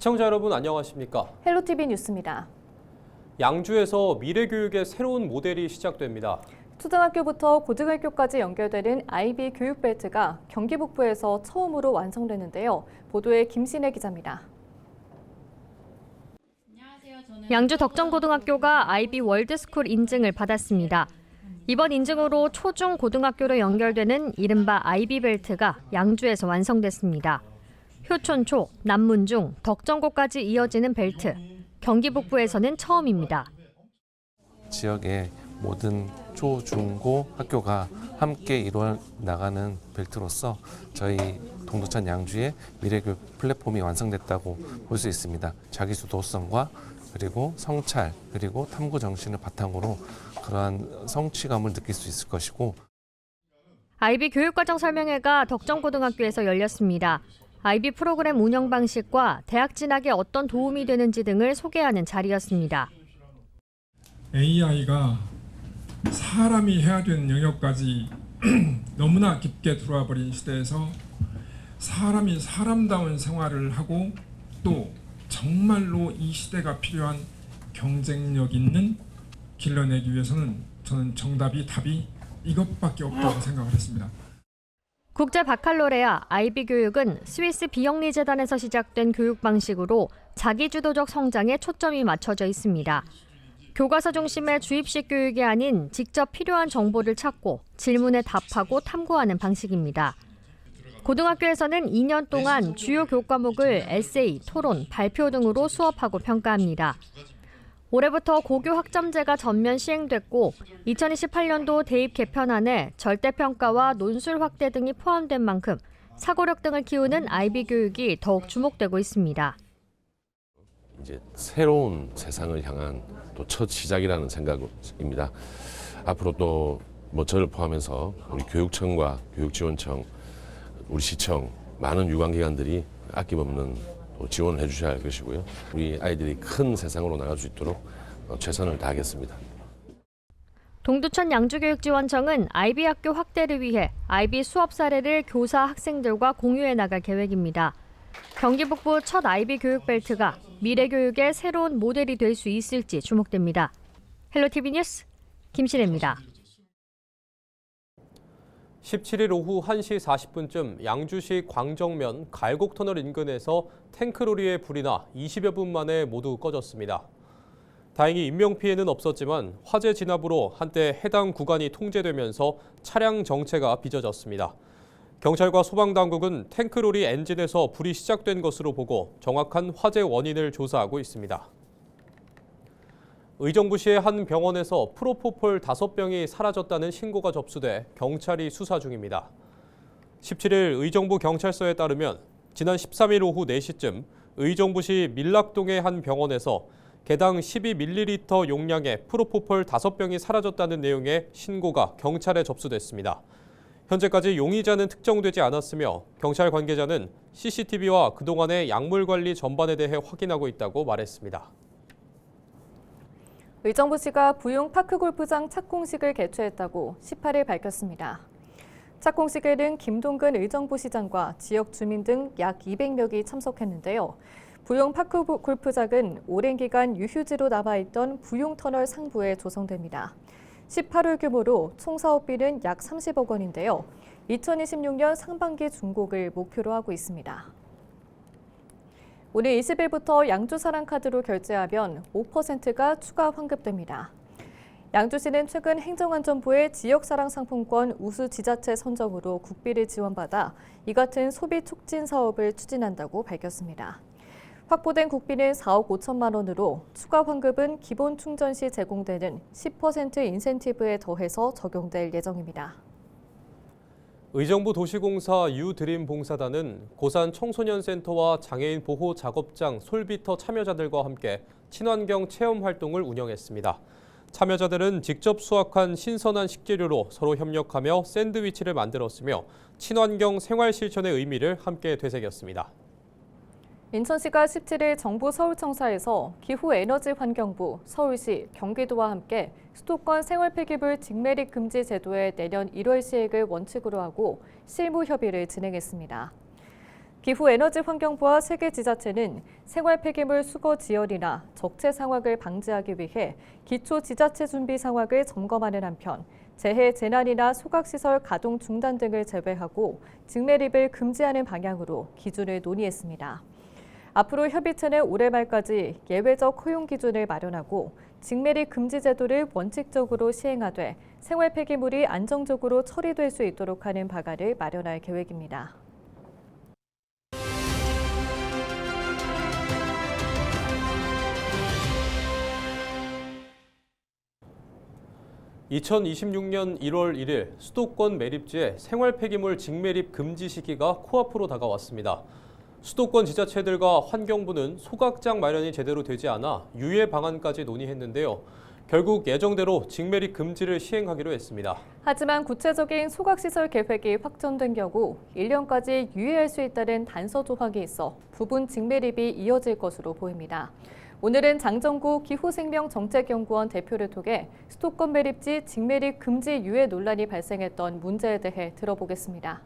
시청자 여러분 안녕하십니까? 헬로티비 뉴스입니다. 양주에서 미래교육의 새로운 모델이 시작됩니다. 초등학교부터 고등학교까지 연결되는 IB 교육벨트가 경기 북부에서 처음으로 완성되는데요. 보도에 김신혜 기자입니다. 양주 덕정고등학교가 IB 월드스쿨 인증을 받았습니다. 이번 인증으로 초중 고등학교로 연결되는 이른바 IB 벨트가 양주에서 완성됐습니다. 효촌초, 남문중, 덕정고까지 이어지는 벨트. 경기 북부에서는 처음입니다. 지역의 모든 초, 중, 고 학교가 함께 이루어 나가는 벨트로서 저희 동두천 양주의 미래교육 플랫폼이 완성됐다고 볼 수 있습니다. 자기주 도성과 그리고 성찰, 그리고 탐구 정신을 바탕으로 그러한 성취감을 느낄 수 있을 것이고. IB 교육과정 설명회가 덕정고등학교에서 열렸습니다. IB 프로그램 운영 방식과 대학 진학에 어떤 도움이 되는지 등을 소개하는 자리였습니다. AI가 사람이 해야 되는 영역까지 너무나 깊게 들어와 버린 시대에서 사람이 사람다운 생활을 하고 또 정말로 이 시대가 필요한 경쟁력 있는 길러내기 위해서는 저는 답이 이것밖에 없다고 생각을 했습니다. 국제 바칼로레아 IB 교육은 스위스 비영리 재단에서 시작된 교육 방식으로 자기주도적 성장에 초점이 맞춰져 있습니다. 교과서 중심의 주입식 교육이 아닌 직접 필요한 정보를 찾고 질문에 답하고 탐구하는 방식입니다. 고등학교에서는 2년 동안 주요 교과목을 에세이, 토론, 발표 등으로 수업하고 평가합니다. 올해부터 고교 학점제가 전면 시행됐고 2028년도 대입 개편안에 절대평가와 논술 확대 등이 포함된 만큼 사고력 등을 키우는 IB 교육이 더욱 주목되고 있습니다. 이제 새로운 세상을 향한 또 첫 시작이라는 생각입니다. 앞으로 또 저를 포함해서 우리 교육청과 교육지원청, 우리 시청, 많은 유관기관들이 아낌없는 지원을 해주셔야 할 것이고요. 우리 아이들이 큰 세상으로 나갈 수 있도록 최선을 다하겠습니다. 동두천 양주교육지원청은 IB 학교 확대를 위해 IB 수업 사례를 교사, 학생들과 공유해 나갈 계획입니다. 경기 북부 첫 IB 교육벨트가 미래교육의 새로운 모델이 될 수 있을지 주목됩니다. 헬로티비 뉴스 김신혜입니다. 17일 오후 1시 40분쯤 양주시 광정면 갈곡터널 인근에서 탱크로리에 불이 나 20여 분 만에 모두 꺼졌습니다. 다행히 인명피해는 없었지만 화재 진압으로 한때 해당 구간이 통제되면서 차량 정체가 빚어졌습니다. 경찰과 소방당국은 탱크로리 엔진에서 불이 시작된 것으로 보고 정확한 화재 원인을 조사하고 있습니다. 의정부시의 한 병원에서 프로포폴 5병이 사라졌다는 신고가 접수돼 경찰이 수사 중입니다. 17일 의정부 경찰서에 따르면 지난 13일 오후 4시쯤 의정부시 밀락동의 한 병원에서 개당 12ml 용량의 프로포폴 5병이 사라졌다는 내용의 신고가 경찰에 접수됐습니다. 현재까지 용의자는 특정되지 않았으며 경찰 관계자는 CCTV와 그동안의 약물 관리 전반에 대해 확인하고 있다고 말했습니다. 의정부시가 부용 파크골프장 착공식을 개최했다고 18일 밝혔습니다. 착공식에는 김동근 의정부시장과 지역 주민 등 약 200명이 참석했는데요. 부용 파크골프장은 오랜 기간 유휴지로 남아있던 부용터널 상부에 조성됩니다. 18홀 규모로 총 사업비는 약 30억 원인데요. 2026년 상반기 준공을 목표로 하고 있습니다. 오늘 20일부터 양주사랑카드로 결제하면 5%가 추가 환급됩니다. 양주시는 최근 행정안전부의 지역사랑 상품권 우수 지자체 선정으로 국비를 지원받아 이 같은 소비 촉진 사업을 추진한다고 밝혔습니다. 확보된 국비는 4억 5천만 원으로 추가 환급은 기본 충전 시 제공되는 10% 인센티브에 더해서 적용될 예정입니다. 의정부 도시공사 유드림 봉사단은 고산 청소년센터와 장애인 보호 작업장 솔비터 참여자들과 함께 친환경 체험 활동을 운영했습니다. 참여자들은 직접 수확한 신선한 식재료로 서로 협력하며 샌드위치를 만들었으며 친환경 생활 실천의 의미를 함께 되새겼습니다. 인천시가 17일 정부 서울청사에서 기후에너지환경부, 서울시, 경기도와 함께 수도권 생활폐기물 직매립 금지 제도의 내년 1월 시행을 원칙으로 하고 실무 협의를 진행했습니다. 기후에너지환경부와 세계 지자체는 생활 폐기물 수거 지연이나 적체 상황을 방지하기 위해 기초 지자체 준비 상황을 점검하는 한편 재해 재난이나 소각시설 가동 중단 등을 제외하고 직매립을 금지하는 방향으로 기준을 논의했습니다. 앞으로 협의체는 올해 말까지 예외적 허용 기준을 마련하고 직매립 금지 제도를 원칙적으로 시행하되 생활 폐기물이 안정적으로 처리될 수 있도록 하는 방안을 마련할 계획입니다. 2026년 1월 1일 수도권 매립지의 생활 폐기물 직매립 금지 시기가 코앞으로 다가왔습니다. 수도권 지자체들과 환경부는 소각장 마련이 제대로 되지 않아 유예 방안까지 논의했는데요. 결국 예정대로 직매립 금지를 시행하기로 했습니다. 하지만 구체적인 소각시설 계획이 확정된 경우 1년까지 유예할 수 있다는 단서 조항이 있어 부분 직매립이 이어질 것으로 보입니다. 오늘은 장정구 기후생명정책연구원 대표를 통해 수도권 매립지 직매립 금지 유예 논란이 발생했던 문제에 대해 들어보겠습니다.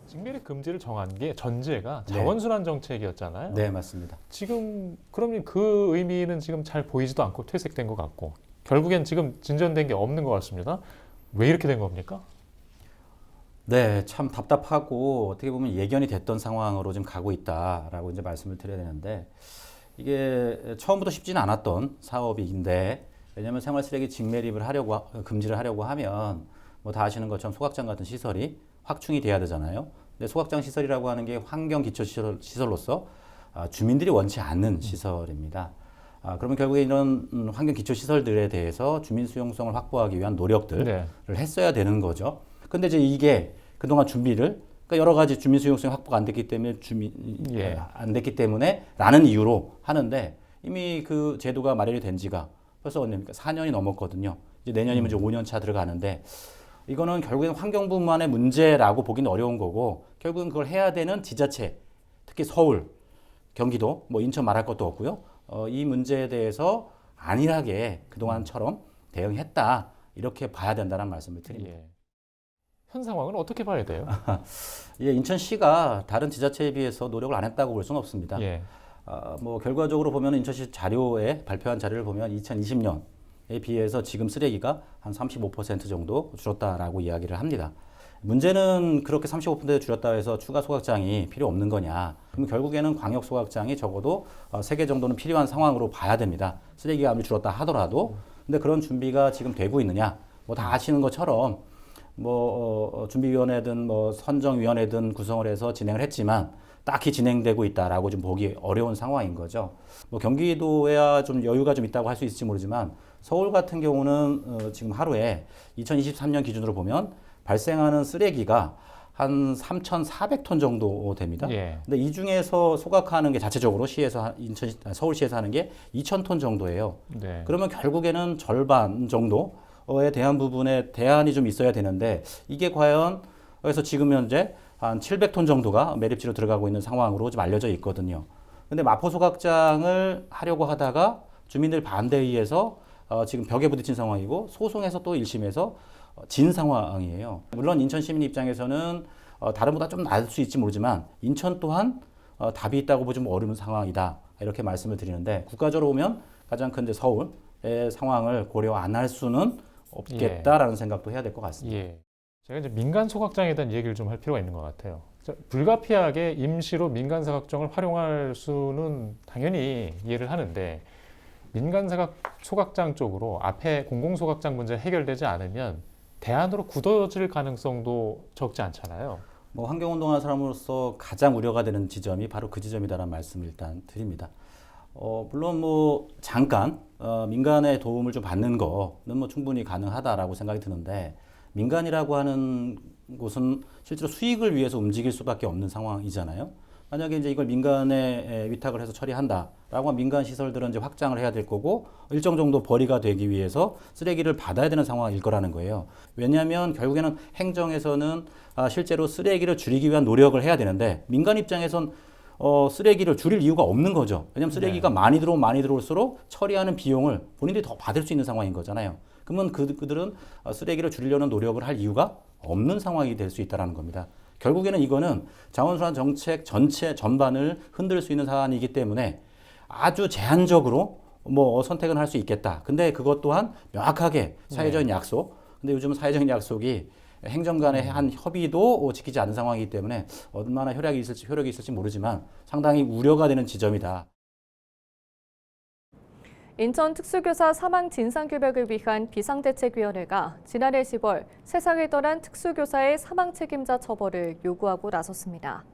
직매립 금지를 정한 게 전제가 자원순환 정책이었잖아요. 네, 맞습니다. 지금 그러면 그 의미는 지금 잘 보이지도 않고 퇴색된 것 같고 결국엔 지금 진전된 게 없는 것 같습니다. 왜 이렇게 된 겁니까? 네, 참 답답하고 어떻게 보면 예견이 됐던 상황으로 지금 가고 있다라고 이제 말씀을 드려야 되는데 이게 처음부터 쉽지는 않았던 사업인데 왜냐하면 생활 쓰레기 직매립을 금지를 하려고 하면 뭐 다 아시는 것처럼 소각장 같은 시설이 확충이 돼야 되잖아요. 근데 소각장 시설이라고 하는 게 환경 기초 시설로서 주민들이 원치 않는 시설입니다. 그러면 결국에 이런 환경 기초 시설들에 대해서 주민 수용성을 확보하기 위한 노력들을 했어야 되는 거죠. 근데 이제 이게 그동안 준비를 그러니까 여러 가지 주민 수용성이 확보가 안 됐기 때문에 안 됐기 때문에 라는 이유로 하는데 이미 그 제도가 마련이 된 지가 벌써 언제입니까? 4년이 넘었거든요. 이제 내년이면 이제 5년 차 들어가는데 이거는 결국엔 환경부만의 문제라고 보기는 어려운 거고 결국은 그걸 해야 되는 지자체, 특히 서울, 경기도, 뭐 인천 말할 것도 없고요. 이 문제에 대해서 안일하게 그동안처럼 대응했다 이렇게 봐야 된다는 말씀을 드립니다. 현 상황은 어떻게 봐야 돼요? 예, 인천시가 다른 지자체에 비해서 노력을 안 했다고 볼 수는 없습니다. 뭐 결과적으로 보면 인천시 자료에 발표한 자료를 보면 2020년에 비해서 지금 쓰레기가 한 35% 정도 줄었다라고 이야기를 합니다. 문제는 그렇게 35% 줄였다 해서 추가 소각장이 필요 없는 거냐? 그럼 결국에는 광역 소각장이 적어도 3개 정도는 필요한 상황으로 봐야 됩니다. 쓰레기가 아무리 줄었다 하더라도. 근데 그런 준비가 지금 되고 있느냐? 뭐 다 아시는 것처럼 뭐 준비위원회든 뭐 선정위원회든 구성을 해서 진행을 했지만 딱히 진행되고 있다라고 좀 보기 어려운 상황인 거죠. 뭐 경기도에야 좀 여유가 좀 있다고 할 수 있을지 모르지만 서울 같은 경우는 지금 하루에 2023년 기준으로 보면 발생하는 쓰레기가 한 3,400톤 정도 됩니다. 근데 이 중에서 소각하는 게 자체적으로 서울시에서 하는 게 2,000톤 정도예요. 그러면 결국에는 절반 정도에 대한 부분에 대안이 좀 있어야 되는데 이게 과연 그래서 지금 현재 한 700톤 정도가 매립지로 들어가고 있는 상황으로 좀 알려져 있거든요. 근데 마포 소각장을 하려고 하다가 주민들 반대에 의해서 지금 벽에 부딪힌 상황이고 소송에서 또 1심에서 진 상황이에요. 물론 인천 시민 입장에서는 다른 보다 좀 나을 수 있지 모르지만 인천 또한 답이 있다고 보지 어려운 상황이다. 이렇게 말씀을 드리는데 국가적으로 보면 가장 큰 이제 서울의 상황을 고려 안 할 수는 없겠다라는 생각도 해야 될 것 같습니다. 제가 이제 민간 소각장에 대한 얘기를 좀 할 필요가 있는 것 같아요. 불가피하게 임시로 민간 소각장을 활용할 수는 당연히 이해를 하는데 민간 소각장 쪽으로 앞에 공공 소각장 문제 해결되지 않으면 대안으로 굳어질 가능성도 적지 않잖아요. 뭐 환경운동하는 사람으로서 가장 우려가 되는 지점이 바로 그 지점이다라는 말씀을 일단 드립니다. 물론 뭐 잠깐 민간의 도움을 좀 받는 거는 뭐 충분히 가능하다라고 생각이 드는데 민간이라고 하는 곳은 실제로 수익을 위해서 움직일 수밖에 없는 상황이잖아요. 만약에 이제 이걸 민간에 위탁을 해서 처리한다라고 하면 민간 시설들은 이제 확장을 해야 될 거고 일정 정도 벌이가 되기 위해서 쓰레기를 받아야 되는 상황일 거라는 거예요. 왜냐하면 결국에는 행정에서는 실제로 쓰레기를 줄이기 위한 노력을 해야 되는데 민간 입장에선 쓰레기를 줄일 이유가 없는 거죠. 왜냐하면 쓰레기가 많이 들어올수록 처리하는 비용을 본인들이 더 받을 수 있는 상황인 거잖아요. 그러면 그들은 쓰레기를 줄이려는 노력을 할 이유가 없는 상황이 될 수 있다는 겁니다. 결국에는 이거는 자원순환 정책 전체 전반을 흔들 수 있는 사안이기 때문에 아주 제한적으로 뭐 선택은 할 수 있겠다. 근데 그것 또한 명확하게 사회적인 약속. 근데 요즘 사회적인 약속이 행정 간의 한 협의도 지키지 않는 상황이기 때문에 얼마나 효력이 있을지 모르지만 상당히 우려가 되는 지점이다. 인천 특수교사 사망 진상규명을 위한 비상대책위원회가 지난해 10월 세상을 떠난 특수교사의 사망 책임자 처벌을 요구하고 나섰습니다.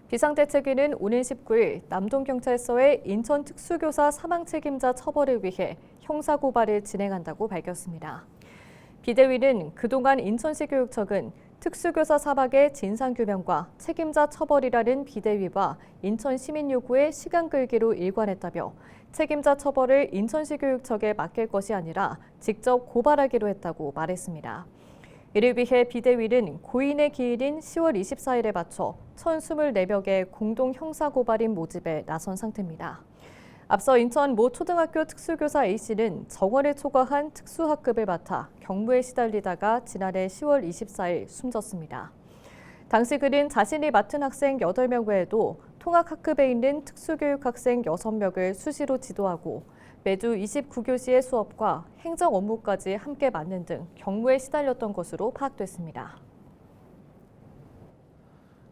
비상대책위는 오는 19일 남동경찰서에 인천 특수교사 사망 책임자 처벌을 위해 형사고발을 진행한다고 밝혔습니다. 비대위는 그동안 인천시 교육청은 특수교사 사망의 진상규명과 책임자 처벌이라는 비대위와 인천 시민 요구에 시간 끌기로 일관했다며 책임자 처벌을 인천시 교육청에 맡길 것이 아니라 직접 고발하기로 했다고 말했습니다. 이를 위해 비대위는 고인의 기일인 10월 24일에 맞춰 1,024명의 공동 형사고발인 모집에 나선 상태입니다. 앞서 인천 모 초등학교 특수교사 A씨는 정원을 초과한 특수학급을 맡아 경무에 시달리다가 지난해 10월 24일 숨졌습니다. 당시 그는 자신이 맡은 학생 8명 외에도 통학학급에 있는 특수교육 학생 6명을 수시로 지도하고 매주 29교시의 수업과 행정 업무까지 함께 맡는 등 경무에 시달렸던 것으로 파악됐습니다.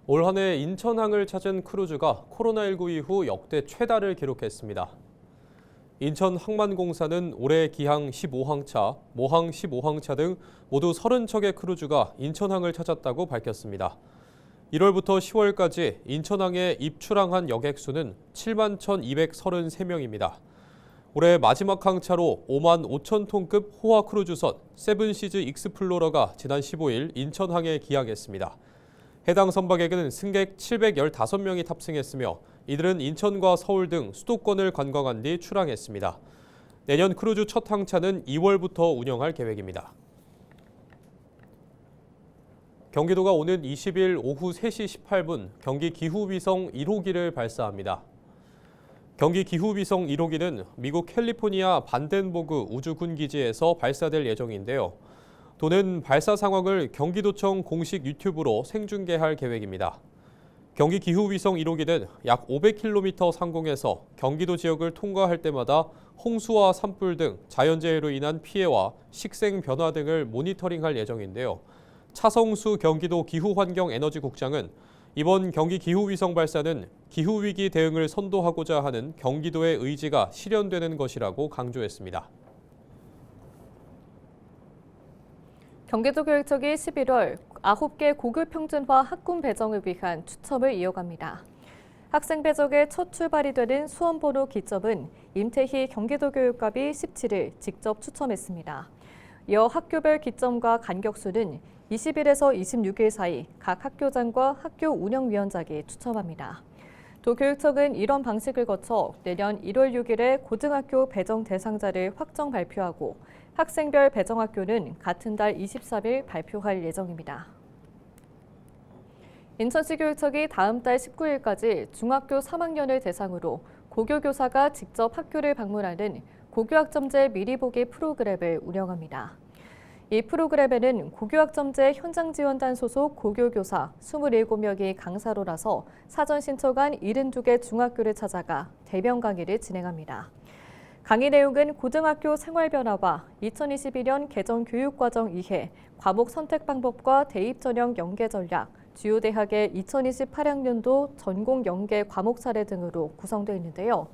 올 한 해 인천항을 찾은 크루즈가 코로나19 이후 역대 최다를 기록했습니다. 인천항만공사는 올해 기항 15항차, 모항 15항차 등 모두 30척의 크루즈가 인천항을 찾았다고 밝혔습니다. 1월부터 10월까지 인천항에 입출항한 여객 수는 71,233명입니다. 올해 마지막 항차로 5만 5천 톤급 호화 크루즈선 세븐시즈 익스플로러가 지난 15일 인천항에 기항했습니다. 해당 선박에는 승객 715명이 탑승했으며 이들은 인천과 서울 등 수도권을 관광한 뒤 출항했습니다. 내년 크루즈 첫 항차는 2월부터 운영할 계획입니다. 경기도가 오는 20일 오후 3시 18분 경기 기후위성 1호기를 발사합니다. 경기 기후위성 1호기는 미국 캘리포니아 반덴버그 우주군기지에서 발사될 예정인데요. 도는 발사 상황을 경기도청 공식 유튜브로 생중계할 계획입니다. 경기 기후위성 1호기는 약 500km 상공에서 경기도 지역을 통과할 때마다 홍수와 산불 등 자연재해로 인한 피해와 식생 변화 등을 모니터링할 예정인데요. 차성수 경기도 기후환경에너지국장은 이번 경기 기후위성 발사는 기후위기 대응을 선도하고자 하는 경기도의 의지가 실현되는 것이라고 강조했습니다. 경기도교육청이 11월 9개 고급 평준화 학군 배정을 위한 추첨을 이어갑니다. 학생 배정의 첫 출발이 되는 수험번호 기점은 임태희 경기도교육감이 17일 직접 추첨했습니다. 이어 학교별 기점과 간격수는 20일에서 26일 사이 각 학교장과 학교 운영위원장이 추첨합니다. 도교육청은 이런 방식을 거쳐 내년 1월 6일에 고등학교 배정 대상자를 확정 발표하고 학생별 배정학교는 같은 달 23일 발표할 예정입니다. 인천시 교육청이 다음 달 19일까지 중학교 3학년을 대상으로 고교교사가 직접 학교를 방문하는 고교학점제 미리보기 프로그램을 운영합니다. 이 프로그램에는 고교학점제 현장지원단 소속 고교교사 27명이 강사로 나서 사전 신청한 72개 중학교를 찾아가 대면 강의를 진행합니다. 강의 내용은 고등학교 생활 변화와 2022년 개정 교육과정 이해, 과목 선택 방법과 대입 전형 연계 전략, 주요 대학의 2028학년도 전공 연계 과목 사례 등으로 구성되어 있는데요.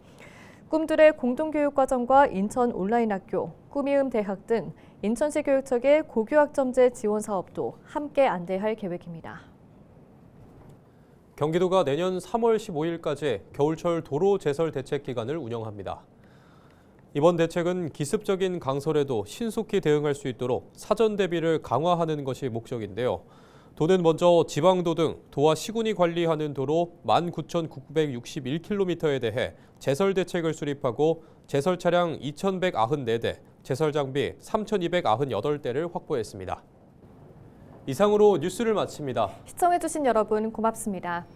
꿈들의 공동교육과정과 인천 온라인학교, 꿈이음 대학 등 인천시 교육청의 고교학점제 지원 사업도 함께 안대할 계획입니다. 경기도가 내년 3월 15일까지 겨울철 도로 제설 대책 기간을 운영합니다. 이번 대책은 기습적인 강설에도 신속히 대응할 수 있도록 사전 대비를 강화하는 것이 목적인데요. 도는 먼저 지방도 등 도와 시군이 관리하는 도로 19,961km에 대해 제설 대책을 수립하고 제설 차량 2,194대, 제설 장비 3,298대를 확보했습니다. 이상으로 뉴스를 마칩니다. 시청해주신 여러분 고맙습니다.